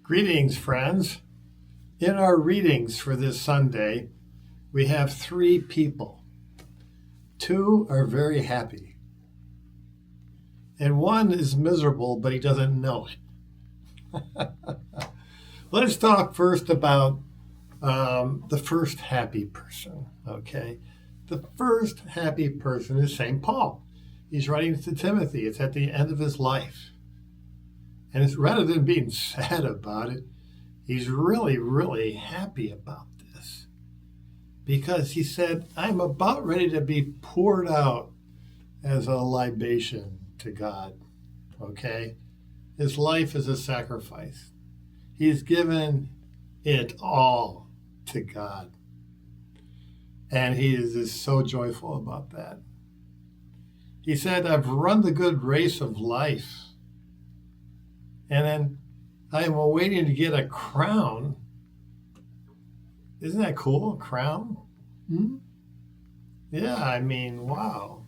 Greetings, friends. In our readings for this Sunday, we have three people. Two are very happy, and one is miserable, but he doesn't know it. Let's talk first about the first happy person, okay? The first happy person is St. Paul. He's writing to Timothy. It's at the end of his life. And it's, rather than being sad about it, he's really, really happy about this. Because he said, I'm about ready to be poured out as a libation to God. Okay? His life is a sacrifice. He's given it all to God. And he is just so joyful about that. He said, I've run the good race of life. And then I am awaiting to get a crown. Isn't that cool? A crown? Hmm? Yeah, I mean, wow.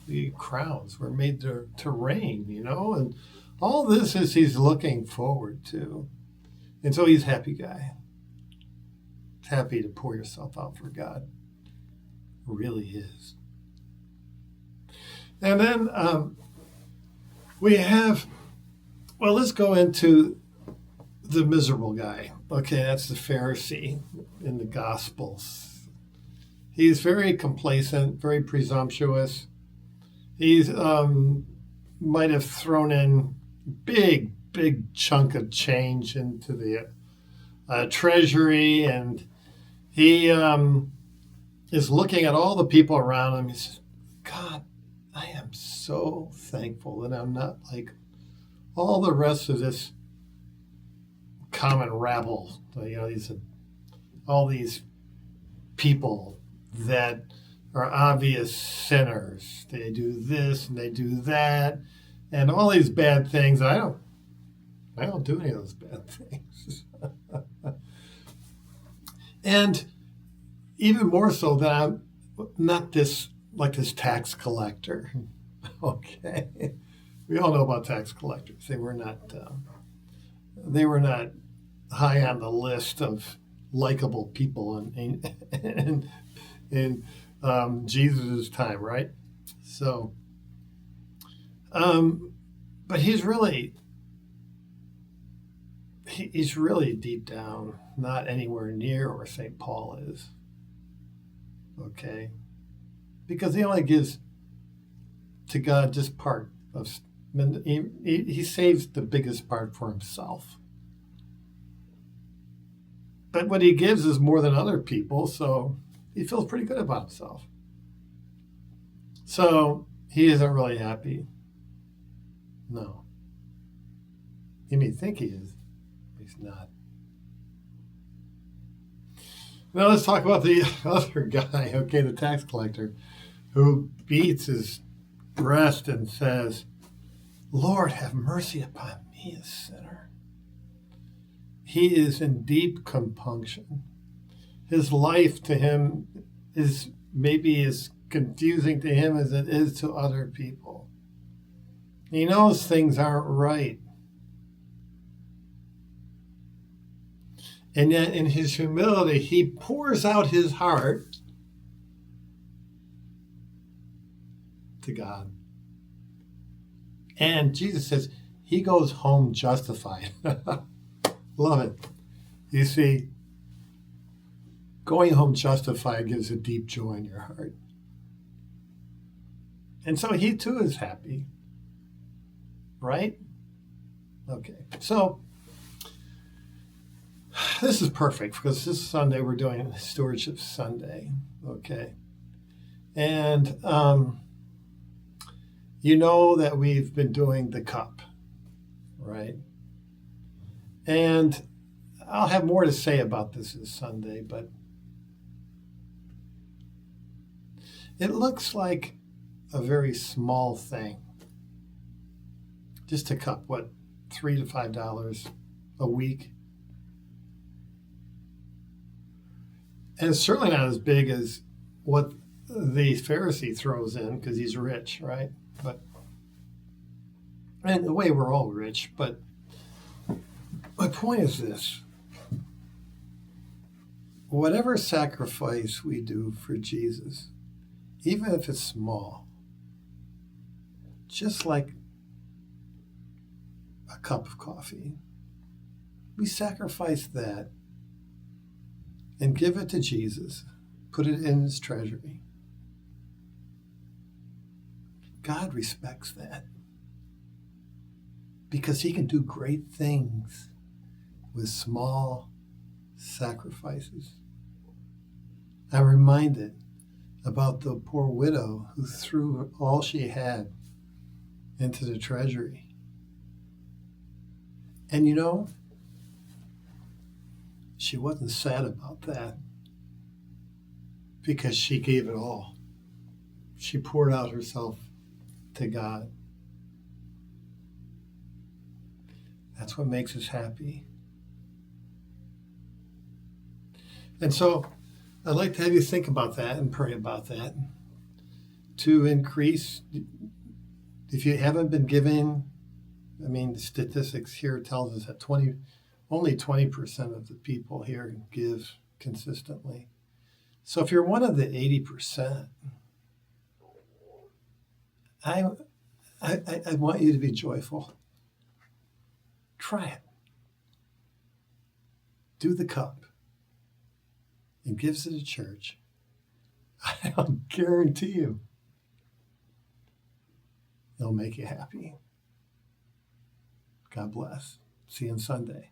The crowns were made to reign, and all this is he's looking forward to. And so he's a happy guy. Happy to pour yourself out for God. Really is. And then we have, well, let's go into the miserable guy. Okay, that's the Pharisee in the Gospels. He's very complacent, very presumptuous. He's might have thrown in big chunk of change into the treasury, and he is looking at all the people around him. He says, God, I am so thankful that I'm not like all the rest of this common rabble, all these people that are obvious sinners. They do this and they do that, and all these bad things. I don't do any of those bad things. And even more so that I'm not this tax collector. Okay. We all know about tax collectors. They were not high on the list of likable people in Jesus' time, right? So, but he's really deep down not anywhere near where St. Paul is. Okay, because he only gives to God just part of. He saves the biggest part for himself. But what he gives is more than other people, so he feels pretty good about himself. So he isn't really happy. No. He may think he is, but he's not. Now let's talk about the other guy, okay, the tax collector, who beats his breast and says, Lord, have mercy upon me, a sinner. He is in deep compunction. His life to him is maybe as confusing to him as it is to other people. He knows things aren't right. And yet in his humility, he pours out his heart to God. And Jesus says, he goes home justified. Love it. You see, going home justified gives a deep joy in your heart. And so he too is happy. Right? Okay. So this is perfect because this Sunday we're doing Stewardship Sunday. Okay. And you know that we've been doing the cup, right? And I'll have more to say about this Sunday, but it looks like a very small thing. Just a cup, what, $3 to $5 a week? And it's certainly not as big as what the Pharisee throws in because he's rich, right? But, and in a way, we're all rich, but My point is this: whatever sacrifice we do for Jesus, even if it's small, just like a cup of coffee, we sacrifice that and give it to Jesus, put it in his treasury. God respects that because he can do great things with small sacrifices. I'm reminded about the poor widow who threw all she had into the treasury. And you know, she wasn't sad about that because she gave it all. She poured out herself to God. That's what makes us happy. And so I'd like to have you think about that and pray about that to increase. If you haven't been giving, the statistics here tells us that only 20% of the people here give consistently. So if you're one of the 80%, I want you to be joyful. Try it. Do the cup and give to the church. I'll guarantee you it'll make you happy. God bless. See you on Sunday.